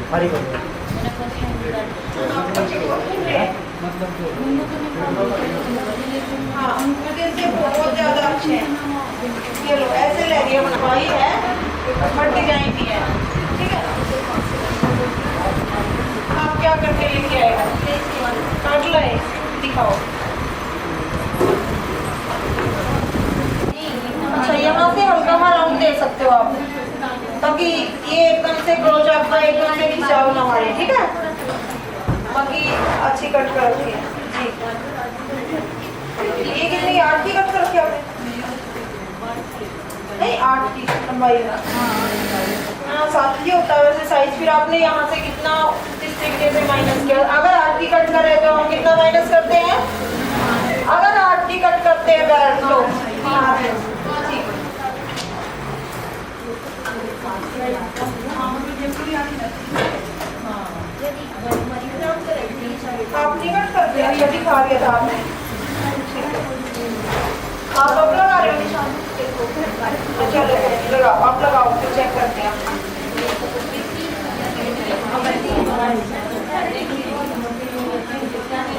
हाँ मुझे बहुत ज्यादा अच्छे हैं। ये लो ऐसे लहरिया बनवाई है बट डिजाइन भी है। ठीक है आप क्या करके लेके आएगा? काट लाए दिखाओ। अच्छा यहाँ से हल्का सा राउंड दे सकते हो आप ताकि ये एकदम से क्रोच आपका एकदम से खिंचाव ना मारे। ठीक है बाकी अच्छी कट कर रखी है जी। ये कितनी 8 की कट कर रखी है आपने? नहीं 8 की लंबाई है। हाँ 7 की होता है वैसे साइज। फिर आपने यहाँ से कितना इस तरीके से माइनस किया? अगर 8 की कट करे तो हम कितना माइनस करते हैं? अगर 8 की कट करते हैं बैठ तो आप नहीं कट करते हैं? यदि खा लिया था आपने। आप अब लगा रहे हो निशान? चलो लगाओ आप लगाओ फिर चेक करते हैं।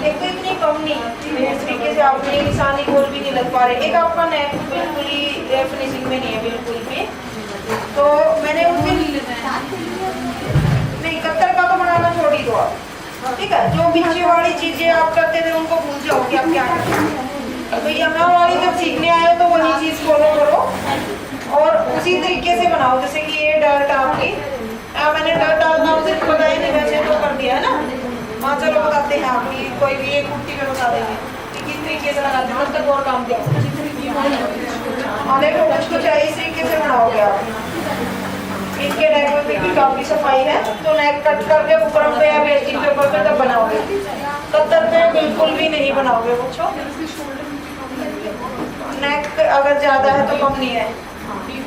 देखो इतनी कम नहीं इस तरीके से आपने निशानी गोल भी नहीं लग पा रहे। एक आपका नेक बिल्कुल ही फिनिशिंग में नहीं है बिल्कुल भी। तो मैंने उस दिन नहीं कत्तर का तो बनाना छोड़ ही दो आप। ठीक है जो पीछे वाली चीजें आप करते थे उनको भूल जाओ कि आप क्या करते हैं। तो यहाँ वाली जब सीखने आए तो वही चीज फॉलो करो और उसी तरीके से बनाओ। जैसे कि ये डर्ट आपकी मैंने डर्ट डालना उसे बताया नहीं वैसे तो कर दिया है ना। हाँ चलो बताते हैं आपकी कोई भी एक कुर्ती में बता देंगे कि किस तरीके से लगाते हैं। तब तक और काम देखो देखो कुछ कुछ इस तरीके से बनाओगे आप। इनके नेक में भी काफी सफाई है तो नेक कट करके ऊपर पे या बेस्टिंग पेपर पे तब बनाओगे। कत्तर पे बिल्कुल भी नहीं बनाओगे। पूछो नेक अगर ज्यादा है तो कम नहीं है।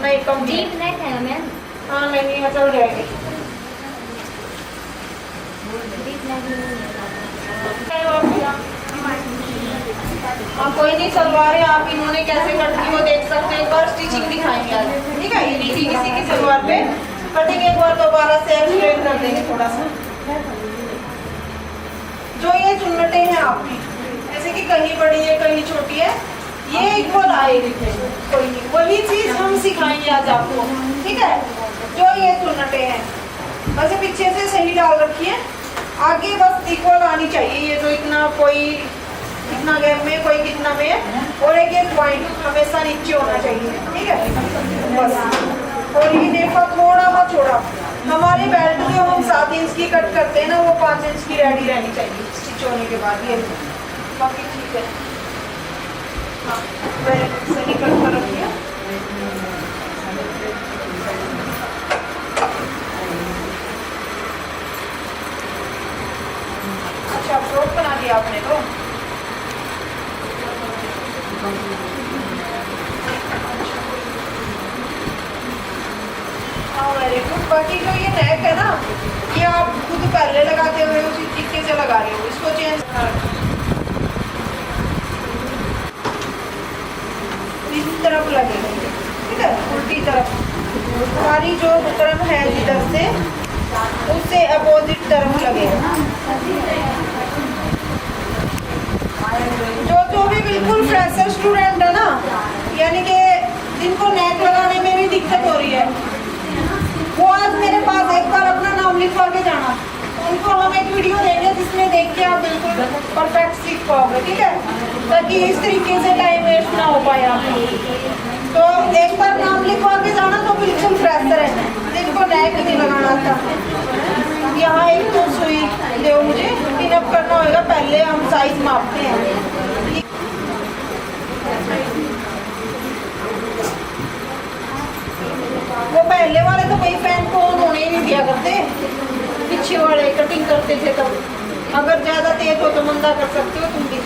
नहीं कम डीप नेक है मैम। हाँ नहीं है चल जाएगी। हाँ कोई नहीं सलवार है आप इन्होंने कैसे कट की वो देख सकते हैं। एक बार स्टिचिंग दिखाएंगे आज। ठीक है ये किसी की सलवार पे कटिंग एक बार दोबारा से एक्सप्लेन कर देंगे थोड़ा सा। जो ये चुन्नटे हैं आपकी जैसे कि कहीं बड़ी है कहीं छोटी है ये इक्वल आएगी कोई नहीं। वही चीज हम सिखाएंगे आज आपको। ठीक है जो ये चुन्नटे हैं वैसे पीछे से सही डाल रखी है आगे बस इक्वल आनी चाहिए। ये जो इतना कोई कितना गैप में कोई कितना में है और एक ये पॉइंट हमेशा नीचे होना चाहिए। ठीक है बस। और ये देखो थोड़ा सा छोड़ा हमारी बेल्ट जो हम 7 इंच की कट करते हैं ना वो 5 इंच की रेडी रहनी चाहिए स्टिच होने के बाद। ये बाकी ठीक है। हाँ सही कट कर रखिए। अच्छा फ्रॉक बना दिया आपने तो। हाँ वेरी गुड। बाकी जो ये नेक है ना ये आप खुद पहले लगाते हुए उसी तरीके से लगा रहे हो। इसको चेंज इस तरफ लगेगा। ठीक है उल्टी तरफ हमारी जो बुकरम है इधर से उससे अपोजिट तरफ लगेगा। जो भी बिल्कुल फ्रेशर स्टूडेंट है ना यानी कि जिनको नेक लगाने में भी दिक्कत हो रही है वो आज मेरे पास एक बार अपना नाम लिखवा के जाना। उनको हम एक वीडियो देंगे जिसमें देख के आप बिल्कुल परफेक्ट सीख पाओगे। ठीक है ताकि इस तरीके से टाइम वेस्ट ना हो पाए आपको। तो एक बार नाम लिखवा के जाना तो बिल्कुल फ्रेशर है जिनको नेक नहीं लगाना था। यहाँ एक तो सुई दो मुझे पिनअप करना होगा। पहले हम साइज मापते हैं। वो पहले वाले तो कई फैन को होने ही नहीं दिया करते पीछे वाले कटिंग करते थे तब। अगर ज्यादा तेज हो तो मंदा कर सकते हो तुम भी।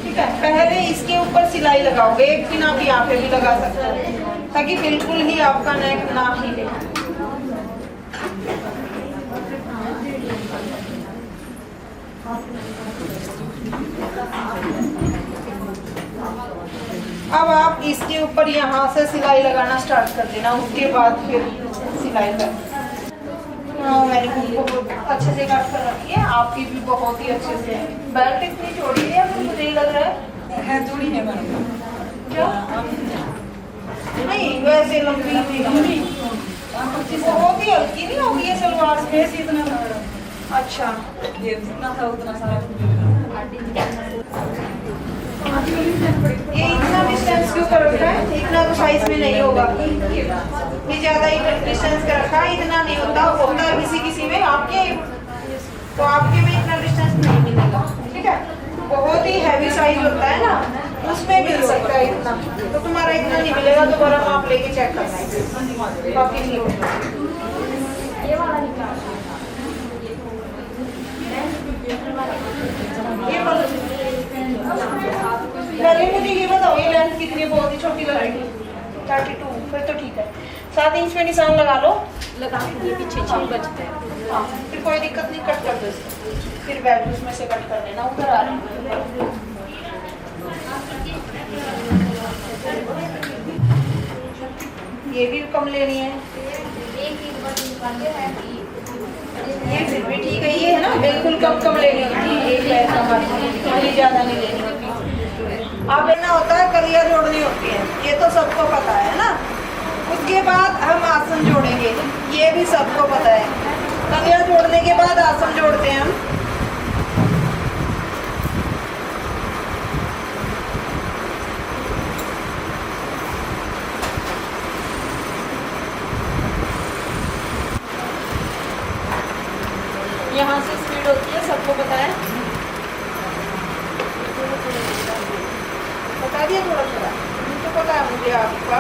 ठीक है पहले इसके ऊपर सिलाई लगाओगे। एक पिन आप यहाँ पे भी लगा सकते हो ताकि बिल्कुल ही आपका नेक ना हिले। अब आप इसके ऊपर यहाँ से सिलाई लगाना स्टार्ट कर देना, उसके बाद फिर सिलाई कर। मैंने बहुत अच्छे से कट कर रखी है, आपकी भी बहुत ही अच्छे से है। बेल्ट इतनी चौड़ी है, मुझे नहीं लग रहा है चौड़ी है मैडम। क्या? नहीं वैसे लंबी बहुत ही हल्की नहीं होगी ये सलवार स्पेस इतना। अच्छा ये जितना था उतना सारा ये इतना डिस्टेंस क्यों कर रखा है? इतना तो साइज में नहीं होगा, ये ज्यादा ही डिस्टेंस का रखा है, इतना नहीं होता है किसी किसी में। आपके तो आपके में इतना डिस्टेंस नहीं मिलेगा, ठीक है। बहुत ही हैवी साइज होता है ना, उसमें मिल सकता है इतना, तो तुम्हारा इतना नहीं मिलेगा, दोबारा आप लेके चेक करना है बाकी नहीं होगा। ये पहले मुझे ये बताओ, ये लेंथ कितनी? बहुत ही छोटी लग रही है 32, फिर तो ठीक है। 7 इंच में निशान लगा लो, लगा ये पीछे 6 बचते हैं। हाँ फिर कोई दिक्कत नहीं, कट कर दो इसको, फिर वैल्यू उसमें से कट कर देना, ऊपर आ रहे हैं। ये भी कम लेनी है, ये फिर भी ठीक है, ये है ना बिल्कुल कम लेनी होती है, एक पैर का मार्जिन ज्यादा नहीं लेनी होती। अब लेना होता है कलिया जोड़नी होती है, ये तो सबको पता है ना। उसके बाद हम आसन जोड़ेंगे, ये भी सबको पता है। कलिया जोड़ने के बाद आसन जोड़ते हैं हम। यहाँ से स्पीड होती है, सबको पता है, बता दिया थोड़ा थोड़ा, तो पता है मुझे आपका।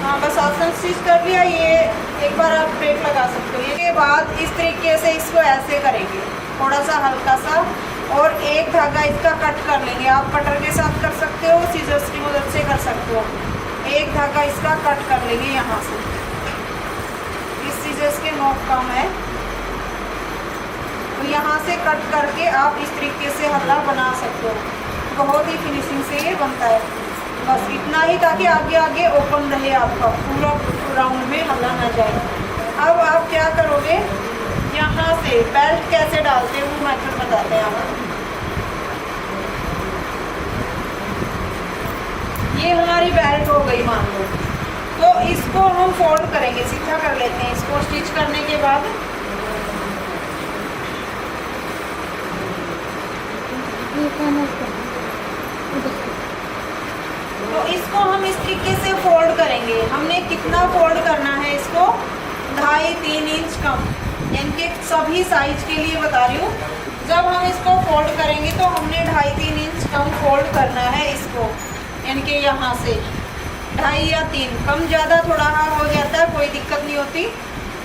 हाँ बस आसन स्टिच कर लिया, ये एक बार आप ब्रेक लगा सकते हो। इसके बाद इस तरीके से इसको ऐसे करेंगे, थोड़ा सा हल्का सा, और एक धागा इसका कट कर लेंगे। आप कटर के साथ कर सकते हो, सीजर्स की मदद से कर सकते हो। एक धागा इसका कट कर लेंगे यहाँ से, इस सीजर्स के नोक कम है, तो यहाँ से कट करके आप इस तरीके से हल्ला बना सकते हो। बहुत ही फिनिशिंग से ये बनता है। बस इतना ही, ताकि आगे आगे ओपन रहे, आपका पूरा राउंड में हल्ला ना जाए। अब आप क्या करोगे, यहाँ से बेल्ट कैसे डालते हैं वो मेथड बताते हैं आपको। ये हमारी बेल्ट हो गई मान लो, तो इसको हम फोल्ड करेंगे, सीधा कर लेते हैं इसको स्टिच करने के बाद। तो इसको हम इस तरीके से फोल्ड करेंगे। हमने कितना फोल्ड करना है इसको, 2.5-3 इंच कम, इनके सभी साइज के लिए बता रही हूँ। जब हम इसको फोल्ड करेंगे तो हमने 2.5-3 इंच कम फोल्ड करना है इसको, इनके यहाँ से 2.5 या 3, कम ज़्यादा थोड़ा हो जाता है, कोई दिक्कत नहीं होती।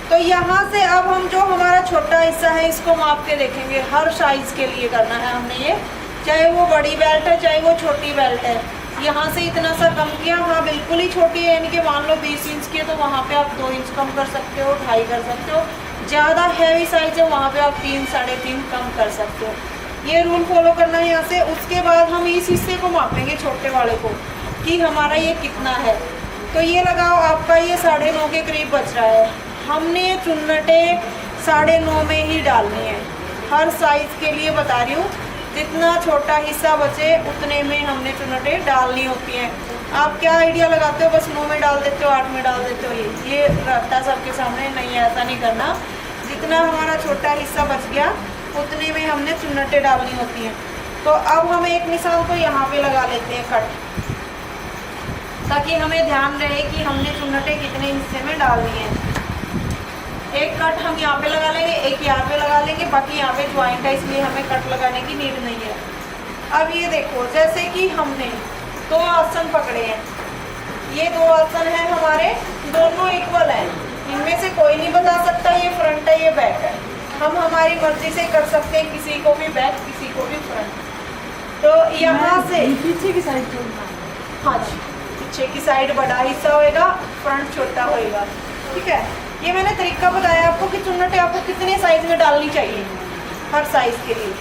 तो यहाँ से अब हम जो हमारा छोटा हिस्सा है इसको माप के देखेंगे। हर साइज के लिए करना है हमने ये, चाहे वो बड़ी बेल्ट है चाहे वो छोटी बेल्ट है। यहाँ से इतना सा कम किया, हाँ बिल्कुल ही छोटी है, यानी कि मान लो 20 इंच की है तो वहाँ पे आप 2 इंच कम कर सकते हो, 2.5 कर सकते हो। ज़्यादा हैवी साइज है वहाँ पे आप 3-3.5 कम कर सकते हो। ये रूल फॉलो करना है यहाँ से। उसके बाद हम इस हिस्से को मापेंगे, छोटे वाले को, कि हमारा ये कितना है। तो ये लगाओ आपका ये 9.5 के करीब बच रहा है। हमने चुन्नटे 9.5 में ही डालनी है, हर साइज के लिए बता रही हूँ। जितना छोटा हिस्सा बचे उतने में हमने चुन्नटे डालनी होती हैं। आप क्या आइडिया लगाते हो, बस 9 में डाल देते हो, 8 में डाल देते हो, ये रहता है सबके सामने। नहीं, ऐसा नहीं करना। जितना हमारा छोटा हिस्सा बच गया उतने में हमने चुन्नटे डालनी होती हैं। तो अब हम एक निशान को यहाँ पे लगा लेते हैं कट, ताकि हमें ध्यान रहे कि हमने चुन्नटे कितने हिस्से में डालनी है। एक कट हम यहाँ पे लगा लेंगे, एक यहाँ पे लगा लेंगे, बाकी यहाँ पे ज्वाइंट है इसलिए हमें कट लगाने की नीड नहीं है। अब ये देखो, जैसे कि हमने 2 आसन पकड़े हैं, ये 2 आसन हैं हमारे, दोनों इक्वल हैं, इनमें से कोई नहीं बता सकता ये फ्रंट है ये बैक है। हम हमारी मर्जी से कर सकते हैं, किसी को भी बैक किसी को भी फ्रंट। तो यहाँ से पीछे की साइड जोड़ना, हाँ जी, पीछे की साइड बड़ा हिस्सा होएगा, फ्रंट छोटा होएगा। ठीक है, ये मैंने तरीका बताया आपको कि चुन्नटें आपको कितने साइज में डालनी चाहिए हर साइज के लिए,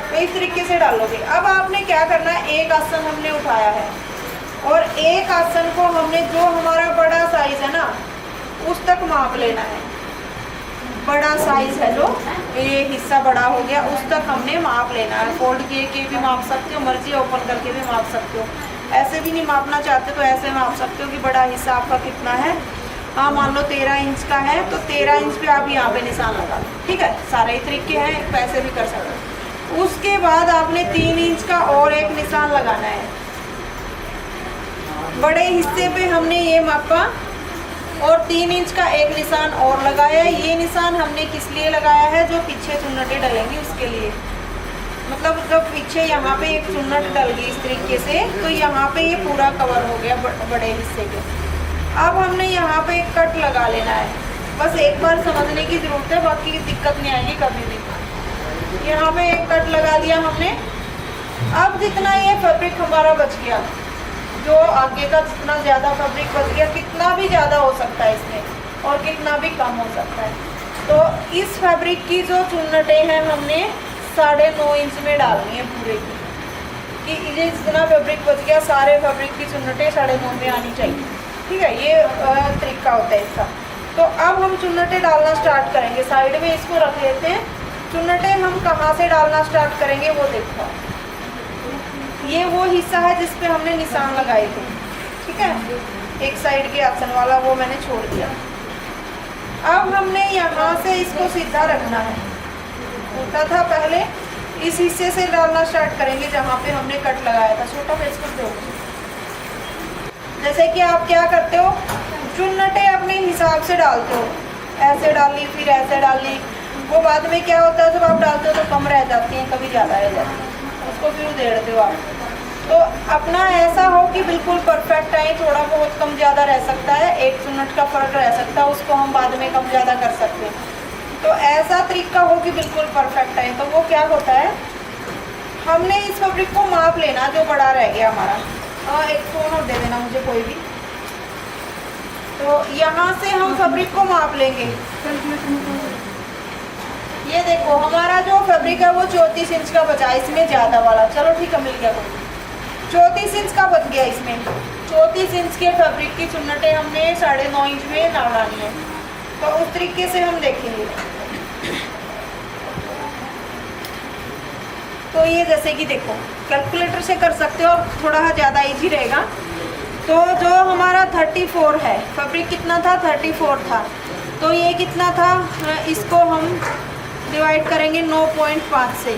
तो इस तरीके से डालोगे। अब आपने क्या करना है, एक आसन हमने उठाया है और एक आसन को हमने जो हमारा बड़ा साइज है ना उस तक माप लेना है। बड़ा साइज है जो ये हिस्सा बड़ा हो गया उस तक हमने माप लेना है। फोल्ड किए के भी माप सकते हो, मर्जी ओपन करके भी माप सकते हो, ऐसे भी नहीं मापना चाहते तो ऐसे माप सकते हो कि बड़ा हिस्सा आपका कितना है। हाँ, मान लो 13 इंच का है तो 13 इंच पे आप यहाँ पे निशान लगा लो, ठीक है। सारे तरीके हैं, पैसे भी कर सकते हो। उसके बाद आपने 3 इंच का और एक निशान लगाना है। बड़े हिस्से पे हमने ये मापा और 3 इंच का एक निशान और लगाया। ये निशान हमने किस लिए लगाया है, जो पीछे चुन्नटें डलेंगी उसके लिए। मतलब जब पीछे यहाँ पे एक चुन्नट डल गई इस तरीके से तो यहाँ पे ये पूरा कवर हो गया बड़े हिस्से के। अब हमने यहाँ पे एक कट लगा लेना है, बस एक बार समझने की ज़रूरत है, बाकी दिक्कत नहीं आएगी कभी भी। यहाँ पे एक कट लगा दिया हमने। अब जितना ये फैब्रिक हमारा बच गया, जो आगे का जितना ज़्यादा फैब्रिक बच गया, कितना भी ज़्यादा हो सकता है इसमें और कितना भी कम हो सकता है, तो इस फैब्रिक की जो चुन्नटें हैं हमने 9.5 इंच में डालनी है पूरे की, कि ये जितना फैब्रिक बच गया सारे फैब्रिक की चुन्नटें 9.5 में आनी चाहिए, ठीक है। ये तरीका होता है इसका। तो अब हम चुन्नटें डालना स्टार्ट करेंगे। साइड में इसको रख लेते हैं। चुन्नटें हम कहाँ से डालना स्टार्ट करेंगे वो देखो। ये वो हिस्सा है जिस पे हमने निशान लगाए थे, ठीक है। एक साइड के आसन वाला वो मैंने छोड़ दिया। अब हमने यहाँ से इसको सीधा रखना है। होता था पहले, इस हिस्से से डालना स्टार्ट करेंगे जहाँ पे हमने कट लगाया था। छोटा पेज कर दो। जैसे कि आप क्या करते हो, चुन्नटें अपने हिसाब से डालते हो, ऐसे डाली फिर ऐसे डाली। वो बाद में क्या होता है, जब आप डालते हो तो कम रह जाती हैं, कभी ज़्यादा रह जाती हैं, उसको फिर उधेड़ते हो आप। तो अपना ऐसा हो कि बिल्कुल परफेक्ट आए। थोड़ा बहुत कम ज़्यादा रह सकता है, एक चुन्नट का फ़र्क रह सकता है, उसको हम बाद में कम ज़्यादा कर सकते हैं। तो ऐसा तरीका हो कि बिल्कुल परफेक्ट आए। तो वो क्या होता है, हमने इस फैब्रिक को माप लेना जो बड़ा रह गया हमारा। एक फ़ोन और दे देना मुझे कोई भी। तो यहाँ से हम फैब्रिक को माप लेंगे। ये देखो हमारा जो फैब्रिक है वो 34 इंच का बचा, इसमें ज़्यादा वाला, चलो ठीक है मिल गया कोई। 34 इंच का बच गया इसमें। 34 इंच के फैब्रिक की चुन्नटें हमने 9.5 इंच में डालनी है। तो उस तरीके से हम देखेंगे। तो ये जैसे कि देखो कैलकुलेटर से कर सकते हो, थोड़ा ज़्यादा इजी रहेगा। तो जो हमारा 34 है, फैब्रिक कितना था, 34 था। तो ये कितना था, इसको हम डिवाइड करेंगे 9.5 से।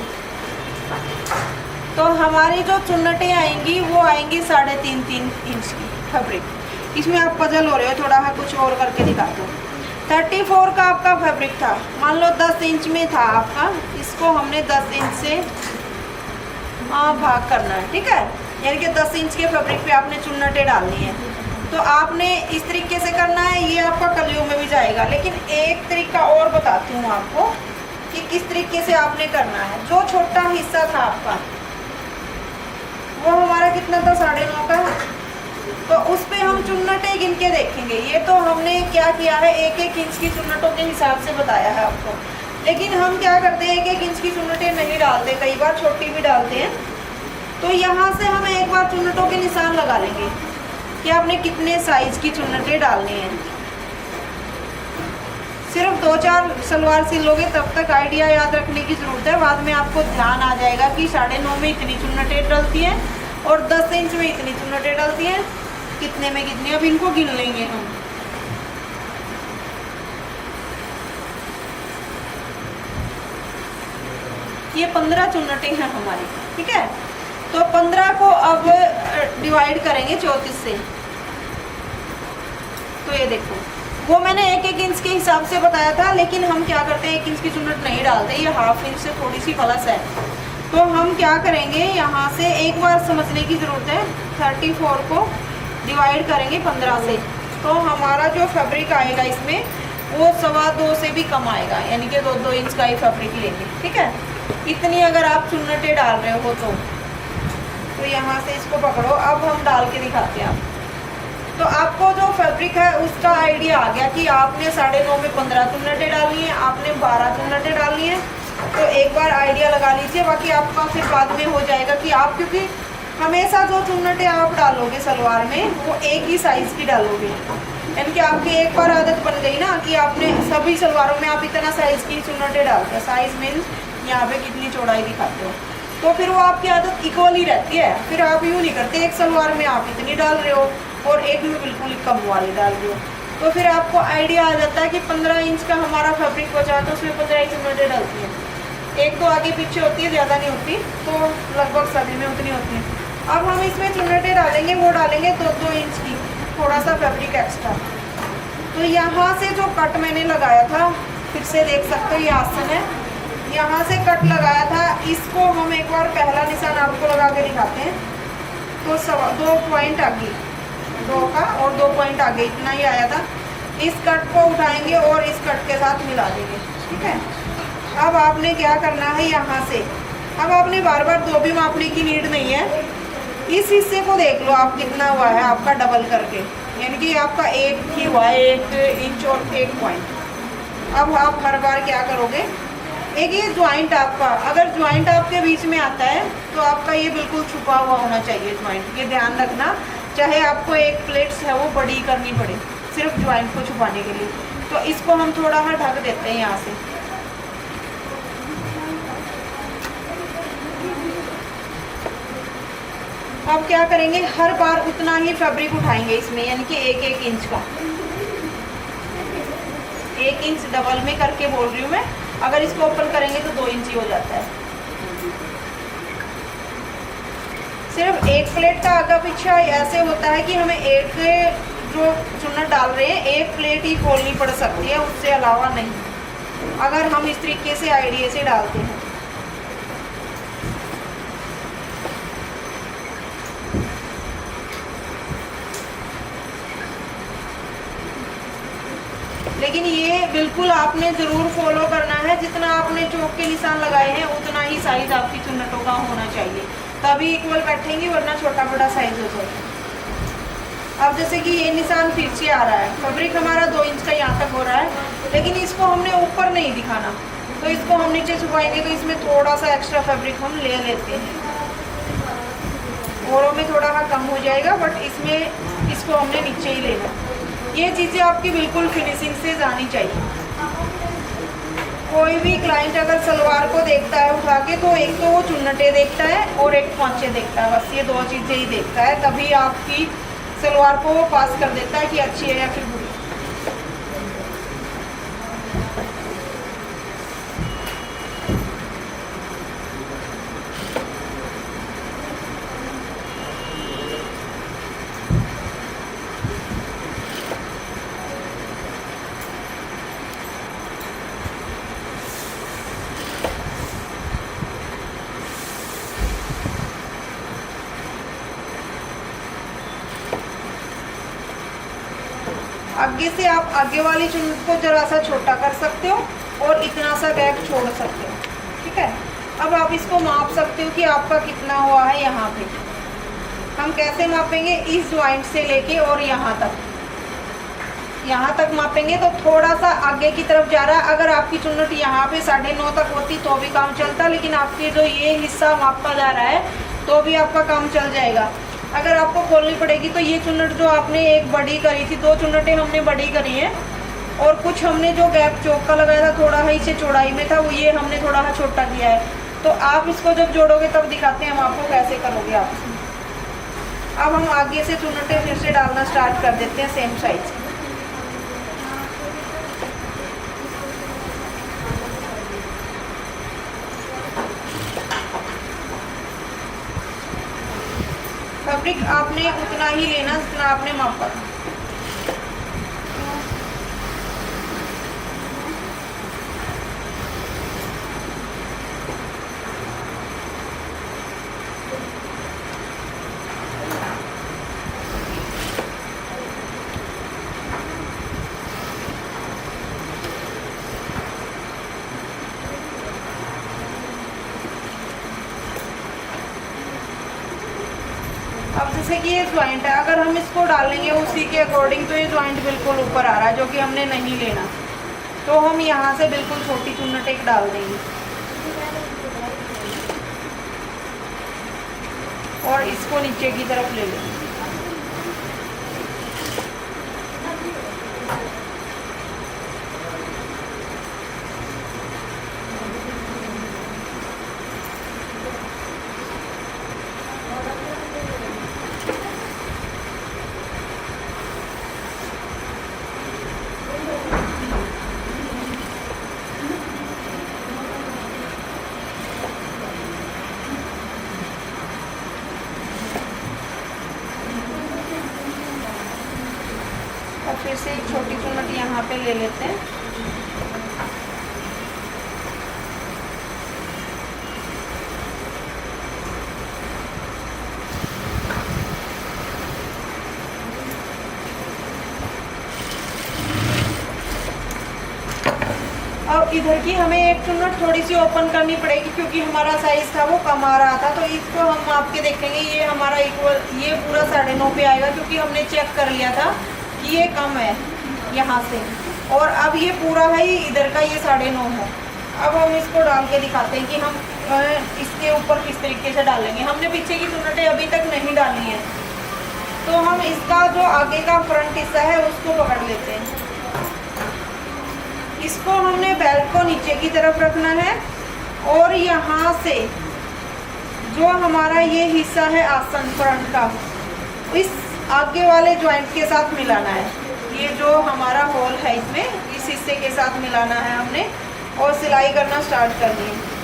तो हमारी जो चुन्नटें आएंगी वो आएंगी 3.5 इंच की फैब्रिक। इसमें आप पजल हो रहे हो, थोड़ा कुछ और करके दिखा दो। 34 का आपका फैब्रिक था, मान लो 10 इंच में था आपका, इसको हमने 10 इंच से भाग करना है, ठीक है। यानी कि 10 इंच के फैब्रिक पे आपने चुन्नटें डालनी है। तो आपने इस तरीके से करना है, ये आपका कलियों में भी जाएगा। लेकिन एक तरीका और बताती हूँ आपको कि किस तरीके से आपने करना है। जो छोटा हिस्सा था आपका वो हमारा कितना था, 9.5 का, तो उस पे हम चुन्नटें गिन के देखेंगे। ये तो हमने क्या किया है, 1-1 इंच की चुन्नटों के हिसाब से बताया है आपको। लेकिन हम क्या करते हैं, 1-1 इंच की चुन्नटें नहीं डालते, कई बार छोटी भी डालते हैं। तो यहाँ से हम एक बार चुन्नटों के निशान लगा लेंगे कि आपने कितने साइज की चुन्नटें डालनी है। सिर्फ 2-4 सलवार सिल लोगे तब तक आइडिया याद रखने की ज़रूरत है। बाद में आपको ध्यान आ जाएगा कि 9.5 में इतनी चुन्नटें डलती हैं और 10 इंच में इतनी चुन्नटें डलती हैं, कितने में कितनी। अब इनको गिन लेंगे हम। ये 15 चुन्नटें हैं हमारी, ठीक है। तो 15 को अब डिवाइड करेंगे 34 से। तो ये देखो, वो मैंने 1-1 इंच के हिसाब से बताया था, लेकिन हम क्या करते हैं, 1 इंच की चुन्नट नहीं डालते, ये 1/2 इंच से थोड़ी सी प्लस है। तो हम क्या करेंगे, यहाँ से एक बार समझने की ज़रूरत है। 34 को डिवाइड करेंगे 15 से, तो हमारा जो फैब्रिक आएगा इसमें वो 2.25 से भी कम आएगा, यानी कि 2-2 इंच का ही फैब्रिक लेंगे, ठीक है। इतनी अगर आप चुन्नटें डाल रहे हो तो यहाँ से इसको पकड़ो। अब हम डाल के दिखाते हैं आप। तो आपको जो फैब्रिक है उसका आइडिया आ गया कि आपने 9.5 में 15 चुन्नटें डालनी है, आपने 12 चुन्नटें डालनी है। तो एक बार आइडिया लगा लीजिए, बाकी आपका फिर बाद में हो जाएगा कि आप, क्योंकि हमेशा जो चुन्नटें आप डालोगे सलवार में वो एक ही साइज़ की डालोगे, यानी कि आपकी एक बार आदत बन गई ना कि आपने सभी सलवारों में आप इतना साइज़ की चुन्नटें डालते हैं। साइज़ मीन्स यहाँ पे कितनी चौड़ाई दिखाते हो, तो फिर वो आपकी आदत इक्वल ही रहती है। फिर आप यूँ नहीं करते एक सलवार में आप इतनी डाल रहे हो और एक में बिल्कुल कम वाली डाल रहे हो। तो फिर आपको आइडिया आ जाता है कि 15 इंच का हमारा फैब्रिक बचा तो उसमें 15 ही चुन्नटें डलती हैं। एक तो आगे पीछे होती है, ज़्यादा नहीं होती, तो लगभग सभी में उतनी होती है। अब हम इसमें चुन्नटें डालेंगे, वो डालेंगे 2-2 इंच की, थोड़ा सा फैब्रिक एक्स्ट्रा। तो यहाँ से जो कट मैंने लगाया था, फिर से देख सकते हो ये आसन है, यहाँ से कट लगाया था, इसको हम एक बार पहला निशान आपको लगा के दिखाते हैं। तो 2 पॉइंट आगे, 2 का और 2 पॉइंट आगे, इतना ही आया था। इस कट को उठाएंगे और इस कट के साथ मिला देंगे, ठीक है। अब आपने क्या करना है, यहाँ से अब आपने बार बार 2 भी मापने की नीड नहीं है। इस हिस्से को देख लो आप कितना हुआ है आपका डबल करके, यानी कि आपका 1 ही हुआ है, 1 इंच और 1 पॉइंट। अब आप हर बार क्या करोगे, एक ये ज्वाइंट आपका, अगर ज्वाइंट आपके बीच में आता है तो आपका ये बिल्कुल छुपा हुआ होना चाहिए ज्वाइंट, ये ध्यान रखना। चाहे आपको एक प्लेट्स है वो बड़ी करनी पड़े सिर्फ ज्वाइंट को छुपाने के लिए। तो इसको हम थोड़ा ढक देते हैं यहाँ से। अब क्या करेंगे, हर बार उतना ही फैब्रिक उठाएंगे इसमें, यानी कि 1-1 इंच का, 1 इंच डबल में करके बोल रही हूँ मैं। अगर इसको ओपन करेंगे तो 2 इंच ही हो जाता है। सिर्फ एक प्लेट का आगा पीछा ऐसे होता है कि हमें एक जो चुन्नट डाल रहे हैं एक प्लेट ही खोलनी पड़ सकती है, उससे अलावा नहीं, अगर हम इस तरीके से आइडिया से डालते हैं। लेकिन ये बिल्कुल आपने ज़रूर फॉलो करना है, जितना आपने चौक के निशान लगाए हैं उतना ही साइज़ आपकी चुन्नटों का होना चाहिए, तभी इक्वल बैठेंगी, वरना छोटा बड़ा साइज़ हो जाएगा। अब जैसे कि ये निशान फिर से आ रहा है, फैब्रिक हमारा 2 इंच का यहाँ तक हो रहा है, लेकिन इसको हमने ऊपर नहीं दिखाना, तो इसको हम नीचे छुपाएंगे, तो इसमें थोड़ा सा एक्स्ट्रा फैब्रिक हम ले लेते हैं। औरों में थोड़ा सा कम हो जाएगा, बट इसमें इसको हमने नीचे ही लेना। ये चीज़ें आपकी बिल्कुल फिनिशिंग से जानी चाहिए। कोई भी क्लाइंट अगर सलवार को देखता है उठा के, तो एक तो वो चुन्नटें देखता है और एक पोंचे देखता है, बस ये 2 चीज़ें ही देखता है, तभी आपकी सलवार को वो पास कर देता है कि अच्छी है या फिर बुरी। आगे से आप आगे वाली चुन्नट को जरा सा छोटा कर सकते हो और इतना सा गैप छोड़ सकते हो, ठीक है। अब आप इसको माप सकते हो कि आपका कितना हुआ है। यहाँ पे हम कैसे मापेंगे, इस ज्वाइंट से लेके और यहाँ तक मापेंगे, तो थोड़ा सा आगे की तरफ जा रहा है। अगर आपकी चुन्नट यहाँ पे 9.5 तक होती तो भी काम चलता, लेकिन आपके जो ये हिस्सा मापा जा रहा है तो भी आपका काम चल जाएगा। अगर आपको खोलनी पड़ेगी तो ये चुन्नट जो आपने एक बड़ी करी थी, 2 चुन्नटें हमने बड़ी करी हैं और कुछ हमने जो गैप चौक का लगाया था थोड़ा ही से चौड़ाई में था, वो ये हमने थोड़ा सा छोटा किया है। तो आप इसको जब जोड़ोगे तब दिखाते हैं हम आपको कैसे करोगे आप। अब हम आगे से चुन्नटें फिर से डालना स्टार्ट कर देते हैं सेम साइज। फैब्रिक आपने उतना ही लेना जितना आपने मापा था। अब जैसे कि ये ज्वाइंट है, अगर हम इसको डालेंगे उसी के अकॉर्डिंग तो ये ज्वाइंट बिल्कुल ऊपर आ रहा है, जो कि हमने नहीं लेना। तो हम यहाँ से बिल्कुल छोटी चुन्नट एक डाल देंगे और इसको नीचे की तरफ ले लेंगे। और फिर से एक छोटी चुन्नट यहाँ पे ले लेते हैं। अब इधर की हमें एक चुन्नट थोड़ी सी ओपन करनी पड़ेगी, क्योंकि हमारा साइज था वो कम आ रहा था। तो इसको हम माप के देखेंगे, ये हमारा इक्वल, ये पूरा 9.5 पे आएगा, क्योंकि हमने चेक कर लिया था कि ये कम है यहाँ से, और अब ये पूरा है इधर का, ये 9.5 है। अब हम इसको डाल के दिखाते हैं कि हम इसके ऊपर किस तरीके से डालेंगे। हमने पीछे की चुन्नटें अभी तक नहीं डाली हैं, तो हम इसका जो आगे का फ्रंट हिस्सा है उसको पकड़ लेते हैं। इसको हमने बेल्ट को नीचे की तरफ रखना है और यहाँ से जो हमारा ये हिस्सा है आसन फ्रंट का, इस आगे वाले जॉइंट के साथ मिलाना है। ये जो हमारा होल है इसमें, इस हिस्से के साथ मिलाना है हमने, और सिलाई करना स्टार्ट करनी है।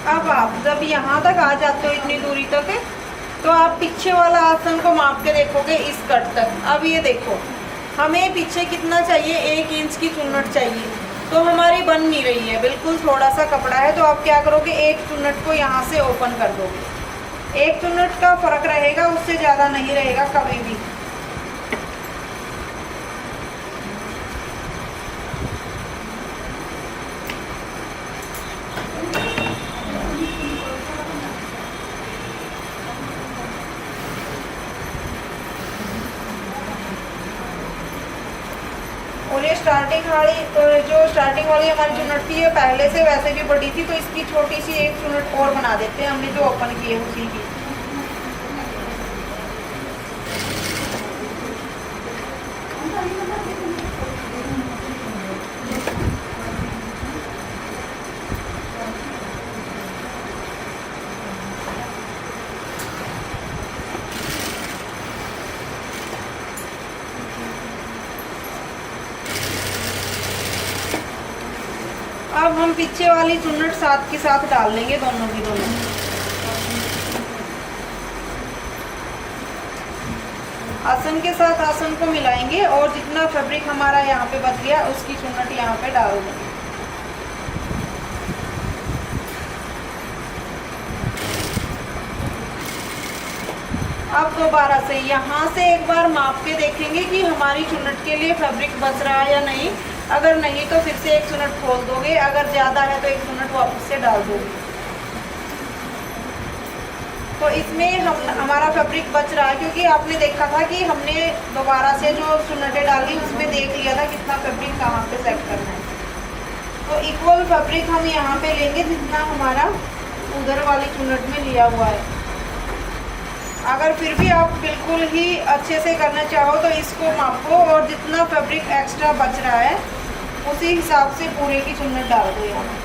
अब आप जब यहाँ तक आ जाते हो इतनी दूरी तक, तो आप पीछे वाला आसन को माप के देखोगे इस कट तक। अब ये देखो, हमें पीछे कितना चाहिए, 1 इंच की चुन्नट चाहिए, तो हमारी बन नहीं रही है, बिल्कुल थोड़ा सा कपड़ा है। तो आप क्या करोगे, एक चुन्नट को यहाँ से ओपन कर दोगे। एक चुन्नट का फर्क रहेगा, उससे ज़्यादा नहीं रहेगा कभी भी। और ये स्टार्टिंग वाली, जो स्टार्टिंग वाली हमारी चुन्नट थी, ये पहले से वैसे भी बड़ी थी, तो इसकी छोटी सी एक चुन्नट और बना देते हैं हमने जो ओपन की है उसी की। अब हम पीछे वाली चुन्नट साथ के साथ डाल लेंगे, दोनों की दोनों। आसन के साथ आसन को मिलाएंगे और जितना फैब्रिक हमारा यहाँ पे बच गया उसकी चुन्नट यहाँ पे डाल देंगे। अब दोबारा से यहाँ से एक बार माप के देखेंगे कि हमारी चुन्नट के लिए फैब्रिक बच रहा है या नहीं। अगर नहीं तो फिर से एक चुन्नट खोल दोगे, अगर ज़्यादा है तो एक चुन्नट वापस से डाल दोगे। तो इसमें हमारा फैब्रिक बच रहा है, क्योंकि आपने देखा था कि हमने दोबारा से जो चुन्नटें डाली उसमें देख लिया था कितना फैब्रिक कहाँ पे सेट करना है। तो इक्वल फैब्रिक हम यहाँ पे लेंगे जितना हमारा उधर वाली चुन्नट में लिया हुआ है। अगर फिर भी आप बिल्कुल ही अच्छे से करना चाहो तो इसको मापो और जितना फैब्रिक एक्स्ट्रा बच रहा है उसी हिसाब से पूरे की चुन्नट डाल दो यहाँ।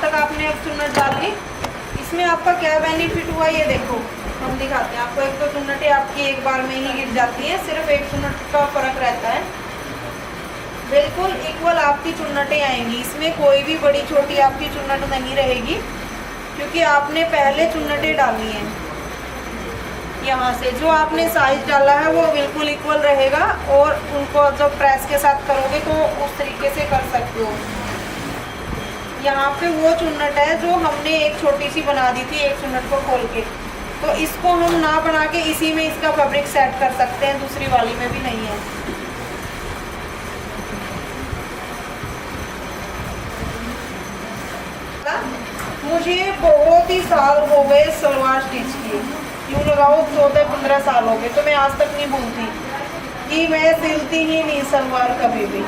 तक आपने अब चुन्नट डाली, इसमें आपका क्या बेनिफिट हुआ ये देखो, हम दिखाते हैं आपको। एक तो चुन्नटें आपकी एक बार में ही गिर जाती हैं, सिर्फ एक चुन्नट का फर्क रहता है। बिल्कुल इक्वल आपकी चुन्नटें आएंगी, इसमें कोई भी बड़ी छोटी आपकी चुन्नट नहीं रहेगी, क्योंकि आपने पहले चुन्नटें डाली हैं। यहाँ से जो आपने साइज डाला है वो बिल्कुल इक्वल रहेगा, और उनको जब प्रेस के साथ करोगे तो उस तरीके से कर सकते हो। यहाँ पे वो चुन्नट है जो हमने एक छोटी सी बना दी थी, एक चुन्नट को खोल के, तो इसको हम ना बना के इसी में इसका फैब्रिक सेट कर सकते हैं, दूसरी वाली में भी नहीं है। मुझे बहुत ही साल हो गए सलवार स्टिच किए, यूँ लगाओ 14-15 साल हो गए, तो मैं आज तक नहीं भूलती कि मैं सिलती ही नहीं सलवार कभी भी।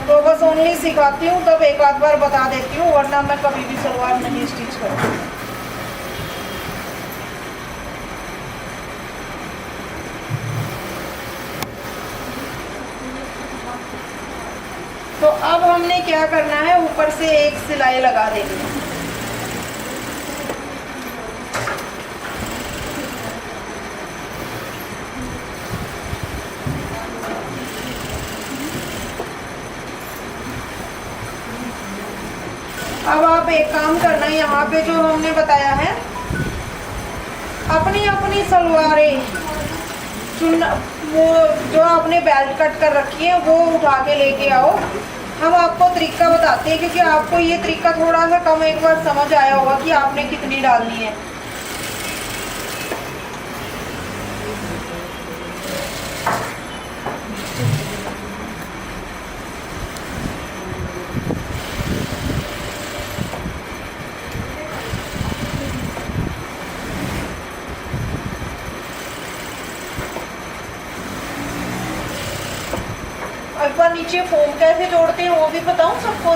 तो बस ओनली सिखाती हूँ, तब एक आध बार बता देती हूँ, वरना मैं कभी भी सलवार नहीं स्टिच करती। तो अब हमने क्या करना है, ऊपर से एक सिलाई लगा देनी है। अब आप एक काम करना, यहाँ पे जो हमने बताया है, अपनी अपनी सलवारें वो जो आपने बेल्ट कट कर रखी है वो उठा के लेके आओ। हम आपको तरीका बताते हैं, क्योंकि आपको ये तरीका थोड़ा सा कम एक बार समझ आया होगा कि आपने कितनी डालनी है। एक बार नीचे फोम कैसे जोड़ते हैं वो भी बताऊं सबको?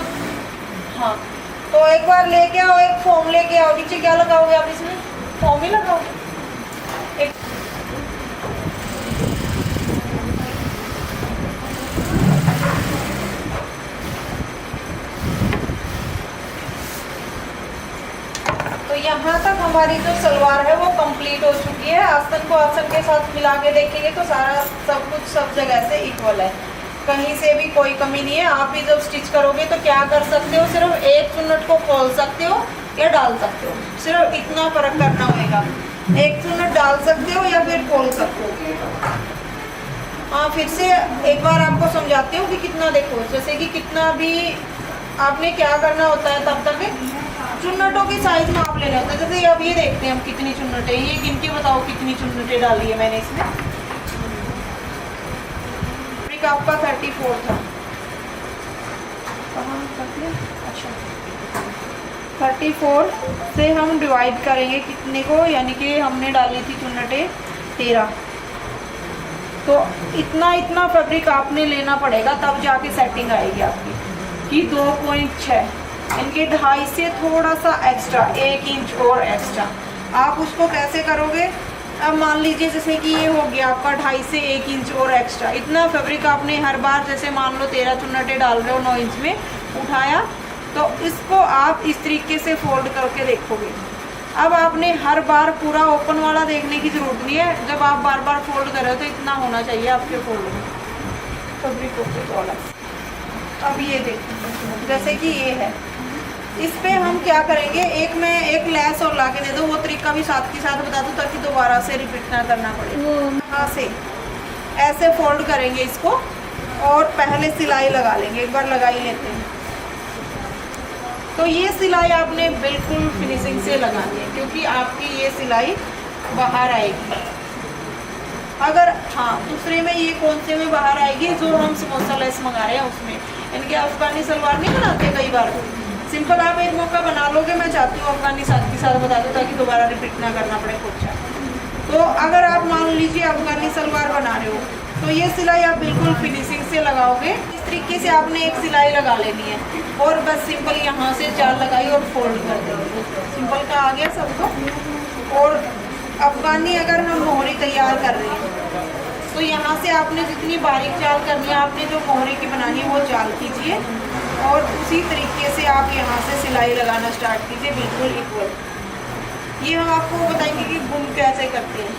हाँ, तो एक बार लेके आओ, एक फोम लेके आओ। नीचे क्या लगाओगे आप? इसमें फोम ही लगाओगे। एक तो यहाँ तक हमारी जो सलवार है वो कंप्लीट हो चुकी है। आसन को आसन के साथ मिला के देखेंगे तो सारा सब कुछ सब जगह से इक्वल है, कहीं से भी कोई कमी नहीं है। आप भी जब स्टिच करोगे तो क्या कर सकते हो, सिर्फ एक चुन्नट को खोल सकते हो या डाल सकते हो, सिर्फ इतना फर्क करना होगा। एक चुन्नट डाल सकते हो या फिर खोल सकते हो। हाँ, फिर से एक बार आपको समझाती हूँ कि कितना, देखो जैसे कि कितना भी आपने क्या करना होता है, तब तक चुन्नटों के साइज माप लेना होता है। जैसे अब ये देखते हैं हम कितनी चुन्नटें, ये गिन के बताओ कितनी चुन्नटें डाली है मैंने इसमें। आपका 34 था, अच्छा 34 से हम डिवाइड करेंगे कितने को, यानी कि हमने डाली थी चुन्नटें 13, तो इतना इतना फैब्रिक आपने लेना पड़ेगा, तब जाके सेटिंग आएगी आपकी कि 2.6, इनके 2.5 से थोड़ा सा एक्स्ट्रा, 1 इंच और एक्स्ट्रा। आप उसको कैसे करोगे? अब मान लीजिए जैसे कि ये हो गया आपका 2.5 से 1 इंच और एक्स्ट्रा, इतना फैब्रिक आपने हर बार, जैसे मान लो 13 चुन्नटें डाल रहे हो 9 इंच में, उठाया, तो इसको आप इस तरीके से फोल्ड करके देखोगे। अब आपने हर बार पूरा ओपन वाला देखने की ज़रूरत नहीं है, जब आप बार बार फोल्ड कर रहे हो तो इतना होना चाहिए आपके फोल्ड में फैब्रिक ओपन वाला। अब ये देखो जैसे कि ये है, इस पे हम क्या करेंगे, मैं एक लेस और लाके दे दो, वो तरीका भी साथ के साथ बता दूँ ताकि दोबारा से रिपीट ना करना पड़े। यहाँ से ऐसे फोल्ड करेंगे इसको और पहले सिलाई लगा लेंगे, एक बार लगा ही लेते हैं। तो ये सिलाई आपने बिल्कुल फिनिशिंग से लगानी है, क्योंकि आपकी ये सिलाई बाहर आएगी। अगर हाँ, दूसरे में ये कौन से में बाहर आएगी, जो हम समोसा लेस मंगा रहे हैं उसमें। इनके अफगानी सलवार नहीं बनाते कई बार, सिंपल आप एक मौका बना लोगे। मैं चाहती हूँ अफगानी साथ के साथ बता दो ताकि दोबारा रिपीट ना करना पड़े कुछ। तो अगर आप मान लीजिए अफगानी सलवार बना रहे हो, तो ये सिलाई आप बिल्कुल फिनिशिंग से लगाओगे। इस तरीके से आपने एक सिलाई लगा लेनी है और बस सिंपल यहाँ से चार लगाई और फोल्ड कर देंगे। सिंपल का आ गया सबको। और अफगानी अगर हम मोहरी तैयार कर रहे हैं तो यहाँ से आपने जितनी बारीक चाल करनी है, आपने जो मोहरी की बनानी है वो चाल कीजिए। और उसी तरीके से आप यहाँ से सिलाई लगाना स्टार्ट कीजिए, बिल्कुल इक्वल। ये हम आपको बताएंगे कि गुम कैसे करते हैं।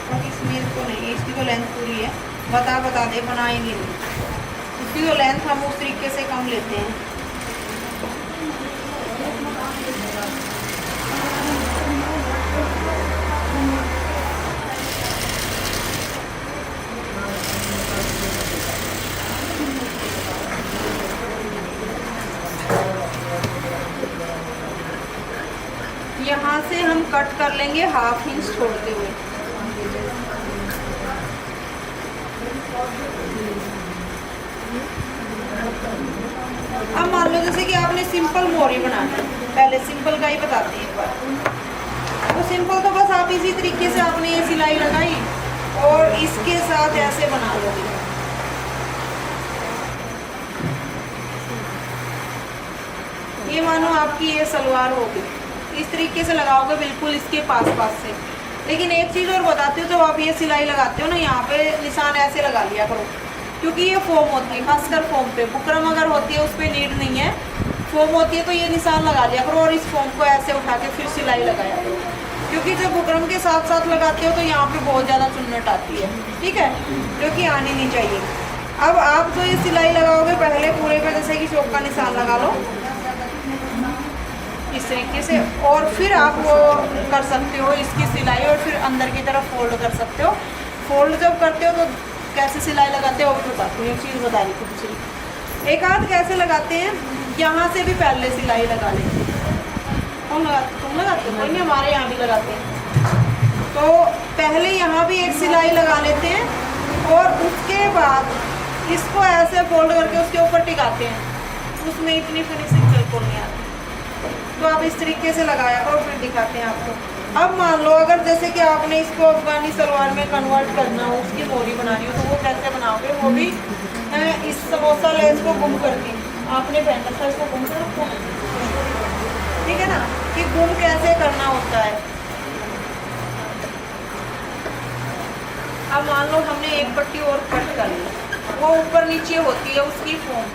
और इसमें इसको नहीं, इसकी तो लेंथ पूरी है, बता दे बनाएंगे नहीं, इसकी तो लेंथ हम उस तरीके से कम लेते हैं। यहाँ से हम कट कर लेंगे 1/2 इंच छोड़ते हुए। अब मान लो जैसे कि आपने सिंपल मोरी बनाना है, पहले सिंपल का ही बताते हैं एक बार। तो सिंपल तो बस आप इसी तरीके से आपने ये सिलाई लगाई और इसके साथ ऐसे बना लोगे। ये मानो आपकी ये सलवार होगी, इस तरीके से लगाओगे बिल्कुल इसके पास से। लेकिन एक चीज़ और बताती हूँ, जब आप ये सिलाई लगाते हो ना, यहाँ पे निशान ऐसे लगा लिया करो, क्योंकि ये फोम होती है, खासकर फोम पे। बुकरम अगर होती है उस पर नीड नहीं है, फोम होती है तो ये निशान लगा लिया करो और इस फोम को ऐसे उठा के फिर सिलाई लगाया करो, क्योंकि जब बुकरम के साथ साथ लगाते हो तो यहाँ पे बहुत ज़्यादा चुन्नट आती है, ठीक है, जो कि आनी नहीं चाहिए। अब आप जो ये सिलाई लगाओगे पहले पूरे पे जैसे कि चौक का निशान लगा लो इस तरीके से, और फिर आप वो कर सकते हो इसकी सिलाई, और फिर अंदर की तरफ फोल्ड कर सकते हो। फोल्ड जब करते हो तो कैसे सिलाई लगाते हो वो बताती हूँ। एक चीज़ बता रही थी दूसरी, एक हाथ कैसे लगाते हैं, यहाँ से भी पहले सिलाई लगा लेते हैं। कौन लगाते, तुम लगाते हो? कोई नहीं, हमारे यहाँ भी लगाते हैं। तो पहले यहाँ भी एक सिलाई लगा लेते हैं और उसके बाद इसको ऐसे फोल्ड करके उसके ऊपर टिकाते हैं। उसमें इतनी फिनिशिंग बिल्कुल नहीं आती, तो आप इस तरीके से लगाया करो, फिर दिखाते हैं आपको। अब मान लो अगर जैसे कि आपने इसको अफगानी सलवार में कन्वर्ट करना हो, उसकी मोरी बनानी हो, तो वो कैसे बनाओगे? वो भी इस समोसा लेस को गुम करके आपने पहना था, इसको गुम करो, ठीक है ना, कि गुम कैसे करना होता है। अब मान लो हमने एक पट्टी और कट कर ली, वो ऊपर नीचे होती है उसकी फोम,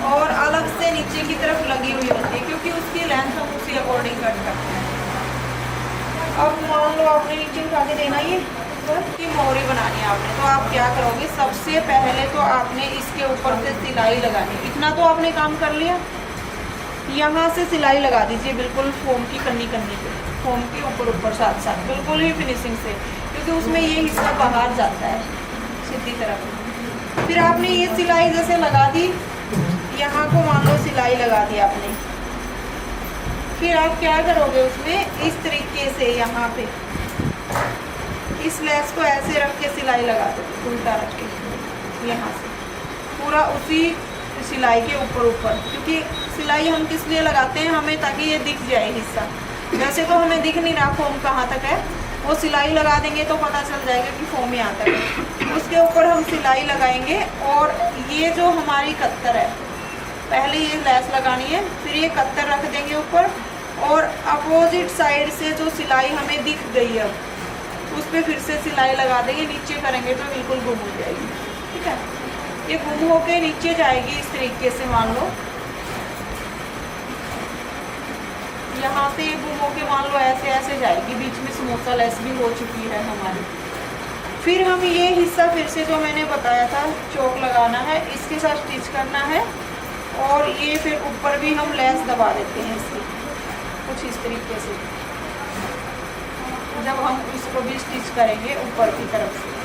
और अलग से नीचे की तरफ लगी हुई होती है, क्योंकि उसकी लेंथ हम उसी अकॉर्डिंग कट करते हैं। अब मान लो आपने नीचे उठा के देना ये की मोरी बनानी है आपने, तो आप क्या करोगे? सबसे पहले तो आपने इसके ऊपर से सिलाई लगानी। इतना तो आपने काम कर लिया, यहाँ से सिलाई लगा दीजिए बिल्कुल फोम की कन्नी पे, फोम के ऊपर साथ साथ बिल्कुल ही फिनिशिंग से, क्योंकि उसमें ये हिस्सा बाहर जाता है सीधी तरफ। फिर आपने ये सिलाई जैसे लगा दी, यहाँ को मान लो सिलाई लगा दी आपने, फिर आप क्या करोगे? उसमें इस तरीके से यहाँ पे इस लेस को ऐसे रख के सिलाई लगा दो, उल्टा रख के यहाँ से पूरा उसी सिलाई के ऊपर, क्योंकि सिलाई हम किस लिए लगाते हैं? हमें ताकि ये दिख जाए हिस्सा। वैसे तो हमें दिख नहीं रहा फोम कहाँ तक है, वो सिलाई लगा देंगे तो पता चल जाएगा कि फोम यहाँ तक है। उसके ऊपर हम सिलाई लगाएंगे, और ये जो हमारी कत्तर है, पहले ये लेस लगानी है, फिर ये कत्तर रख देंगे ऊपर, और अपोजिट साइड से जो सिलाई हमें दिख गई है उस पर फिर से सिलाई लगा देंगे। नीचे करेंगे तो बिल्कुल गुम हो जाएगी, ठीक है, ये गुम होके नीचे जाएगी इस तरीके से। मान लो यहाँ से ये गुम होके मान लो ऐसे ऐसे जाएगी, बीच में समोसा लेस भी हो चुकी है हमारी। फिर हम ये हिस्सा फिर से जो मैंने बताया था चौक लगाना है, इसके साथ स्टिच करना है, और ये फिर ऊपर भी हम लेस दबा देते हैं इसकी कुछ इस तरीके से, जब हम इसको भी स्टिच करेंगे ऊपर की तरफ से।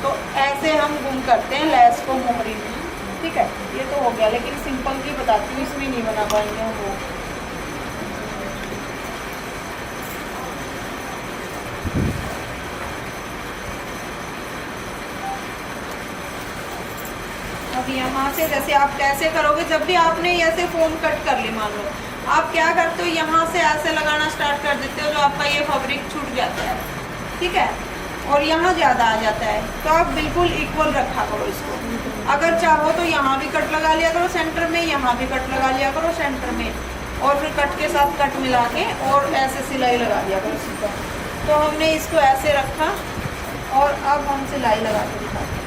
तो ऐसे हम गुम करते हैं लेस को मोहरी में, ठीक है। ये तो हो गया, लेकिन सिंपल की बताती हूँ, इसमें नहीं बना पाएंगे हम वो। अब यहाँ से जैसे आप कैसे करोगे, जब भी आपने ऐसे फोम कट कर ली, मान लो आप क्या करते हो, यहाँ से ऐसे लगाना स्टार्ट कर देते हो, जो आपका ये फैब्रिक छूट जाता है, ठीक है, और यहाँ ज़्यादा आ जाता है, तो आप बिल्कुल इक्वल रखा करो इसको। अगर चाहो तो यहाँ भी कट लगा लिया करो सेंटर में, यहाँ भी कट लगा लिया करो सेंटर में, और फिर कट के साथ कट मिला के और ऐसे सिलाई लगा दिया करो सीधा। तो हमने इसको ऐसे रखा, और अब हम सिलाई लगा के दिखाते हैं।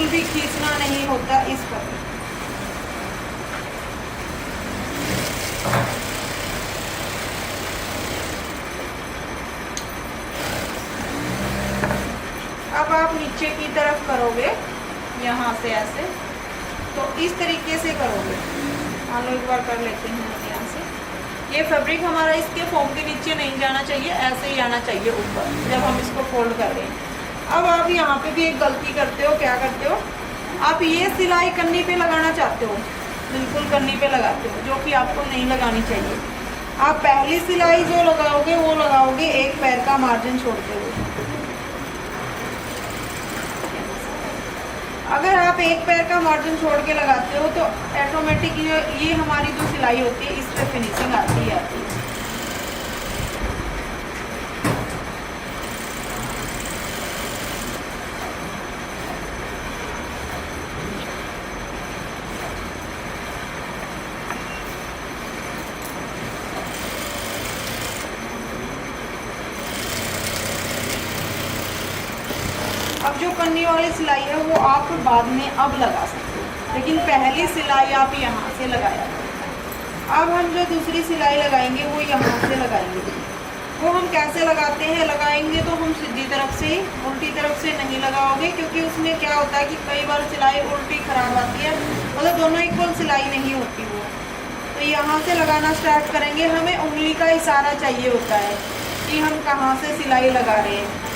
बिल्कुल भी खींचना नहीं होता इस पर। अब आप नीचे की तरफ करोगे यहाँ से ऐसे, तो इस तरीके से करोगे। मान लो एक बार कर लेते हैं यहाँ से। ये फैब्रिक हमारा इसके फॉर्म के नीचे नहीं जाना चाहिए, ऐसे ही आना चाहिए ऊपर जब हम इसको फोल्ड कर रहे हैं। अब आप यहाँ पे भी एक गलती करते हो, क्या करते हो, आप ये सिलाई कन्नी पे लगाना चाहते हो, बिल्कुल कन्नी पे लगाते हो, जो कि आपको नहीं लगानी चाहिए। आप पहली सिलाई जो लगाओगे वो लगाओगे एक पैर का मार्जिन छोड़ते हुए। अगर आप एक पैर का मार्जिन छोड़ के लगाते हो तो ऑटोमेटिक ये हमारी जो सिलाई होती है इस पर फिनिशिंग आती है। अब जो कन्नी वाली सिलाई है वो आप बाद में अब लगा सकते हो, लेकिन पहली सिलाई आप यहाँ से लगाया। अब हम जो दूसरी सिलाई लगाएंगे वो यहाँ से लगाएंगे। वो हम कैसे लगाते हैं, लगाएंगे तो हम सीधी तरफ से, उल्टी तरफ से नहीं लगाओगे, क्योंकि उसमें क्या होता है कि कई बार सिलाई उल्टी खराब आती है, मतलब दोनों इक्वल सिलाई नहीं होती वो। तो यहाँ से लगाना स्टार्ट करेंगे। हमें उंगली का इशारा चाहिए होता है कि हम कहाँ से सिलाई लगा रहे हैं,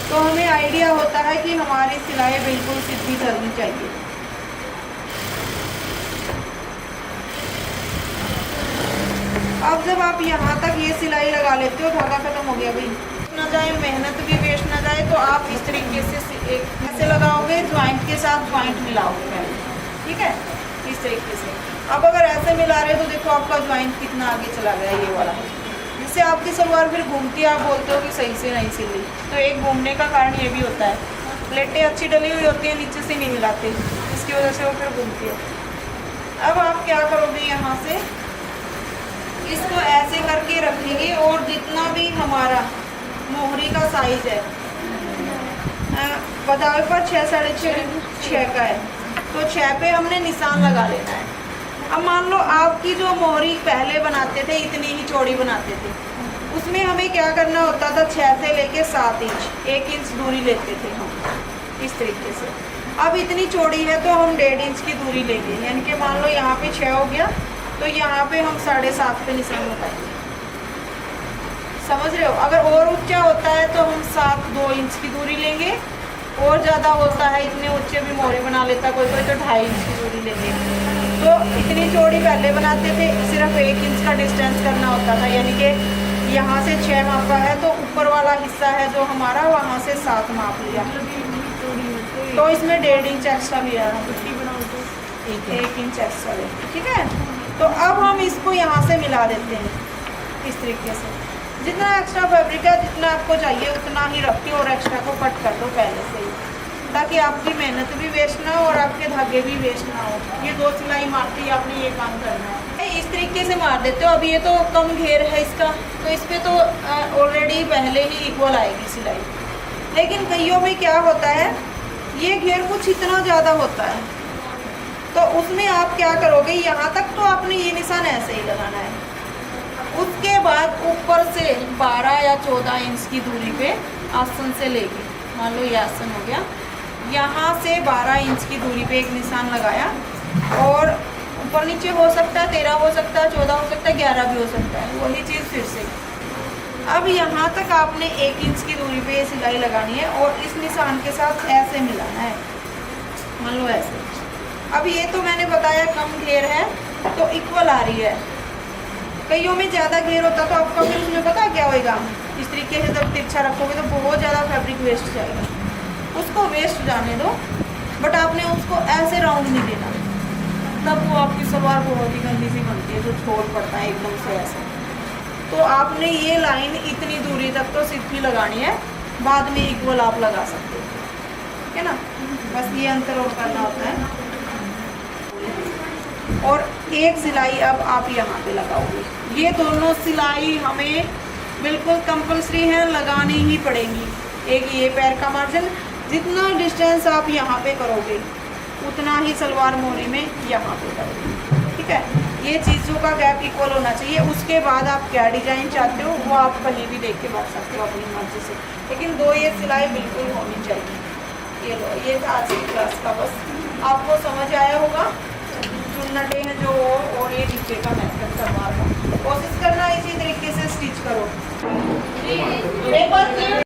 तो हमें आइडिया होता है कि हमारी सिलाई बिल्कुल सीधी करनी चाहिए। अब जब आप यहाँ तक ये सिलाई लगा लेते हो, धागा खत्म हो गया भाई, ना जाए, मेहनत भी वेस्ट ना जाए, तो आप इस तरीके से ऐसे लगाओगे, ज्वाइंट के साथ ज्वाइंट मिलाओगे पहले, ठीक है, इस तरीके से। अब अगर ऐसे मिला रहे तो देखो आपका ज्वाइंट कितना आगे चला गया, ये वाला, जिससे आपकी सलवार फिर घूमती है, आप बोलते हो कि सही से नहीं सिली। तो एक घूमने का कारण ये भी होता है, प्लेटें अच्छी डली हुई होती हैं, नीचे से नहीं मिलाते, इसकी वजह से वो फिर घूमती है। अब आप क्या करोगे, यहाँ से इसको ऐसे करके रखेंगे, और जितना भी हमारा मोहरी का साइज है, बताओ पर 6 साढ़े 6 का है, तो 6 पे हमने निशान लगा लेना है। अब मान लो आपकी जो मोहरी पहले बनाते थे इतनी ही चौड़ी बनाते थे, उसमें हमें क्या करना होता था, 6 से लेके 7 इंच, 1 इंच दूरी लेते थे हम इस तरीके से। अब इतनी चौड़ी है तो हम 1.5 इंच की दूरी लेंगे, यानी कि मान लो यहाँ पे 6 हो गया, तो यहाँ पे हम 7.5 पे निशान लगाएंगे। समझ रहे हो? अगर और ऊंचा होता है तो हम 2 इंच की दूरी लेंगे, और ज़्यादा होता है, इतने ऊंचे भी मोहरी बना लेता कोई कोई, तो 2.5 इंच की दूरी लेंगे। तो इतनी चौड़ी पहले बनाते थे, सिर्फ 1 इंच का डिस्टेंस करना होता था, यानी कि यहाँ से 6 मापा है तो ऊपर वाला हिस्सा है जो हमारा, वहाँ से 7 माप लिया, तो इसमें 1.5 इंच एक्स्ट्रा लिया, 1 इंच एक्स्ट्रा लेंगे, ठीक है। तो अब हम इसको यहाँ से मिला देते हैं इस तरीके से। जितना एक्स्ट्रा फैब्रिक है, जितना आपको चाहिए उतना ही रखिए, और एक्स्ट्रा को कट कर दो पहले से ही, ताकि आपकी मेहनत भी वेस्ट ना हो और आपके धागे भी वेस्ट ना हो। ये 2 सिलाई मारते ही आपने ये काम करना है, इस तरीके से मार देते हो। अब ये तो कम घेर है इसका, तो इस पर तो ऑलरेडी पहले ही इक्वल आएगी सिलाई, लेकिन कईयों में क्या होता है, ये घेर कुछ इतना ज़्यादा होता है, तो उसमें आप क्या करोगे, यहाँ तक तो आपने ये निशान ऐसे ही लगाना है, उसके बाद ऊपर से 12 या 14 इंच की दूरी पे आसन से लेके, मान लो ये आसन हो गया, यहाँ से 12 इंच की दूरी पे एक निशान लगाया, और ऊपर नीचे हो सकता है 13 हो सकता है, 14 हो सकता है, 11 भी हो सकता है, वही चीज़ फिर से। अब यहाँ तक आपने 1 इंच की दूरी पे ये सिलाई लगानी है, और इस निशान के साथ ऐसे मिलाना है, मान लो ऐसे। अब ये तो मैंने बताया कम घेर है तो इक्वल आ रही है, कईयों में ज़्यादा घेर होता तो आपका फिर उसमें पता क्या होएगा, इस तरीके से जब तिरछा रखोगे तो बहुत ज़्यादा फैब्रिक वेस्ट जाएगा, उसको वेस्ट जाने दो, बट आपने उसको ऐसे राउंड नहीं देना, तब वो आपकी सलवार बहुत ही गंदी सी बनती है, जो छोड़ पड़ता है एकदम से ऐसे। तो आपने ये लाइन इतनी दूरी तक तो सीधी लगानी है, बाद में इक्वल आप लगा सकते हो, ठीक है ना, बस ये अंतर और करना होता है। और एक सिलाई अब आप यहाँ पे लगाओगे, ये दोनों सिलाई हमें बिल्कुल कंपल्सरी है, लगानी ही पड़ेगी। एक ये पैर का मार्जिन, जितना डिस्टेंस आप यहाँ पे करोगे उतना ही सलवार मोरी में यहाँ पे करोगे, ठीक है। ये चीज़ों का गैप इक्वल होना चाहिए। उसके बाद आप क्या डिजाइन चाहते हो वो आप कहीं भी देख के बढ़ सकते हो अपनी मर्जी से, लेकिन 2 ये सिलाई बिल्कुल होनी चाहिए। ये लो, ये था आज की क्लास का, बस आपको समझ आया होगा चुन्नटे हैं जो और ये डिब्बे का मेथड करवा था। कोशिश करना इसी तरीके से स्टिच करो। एक बार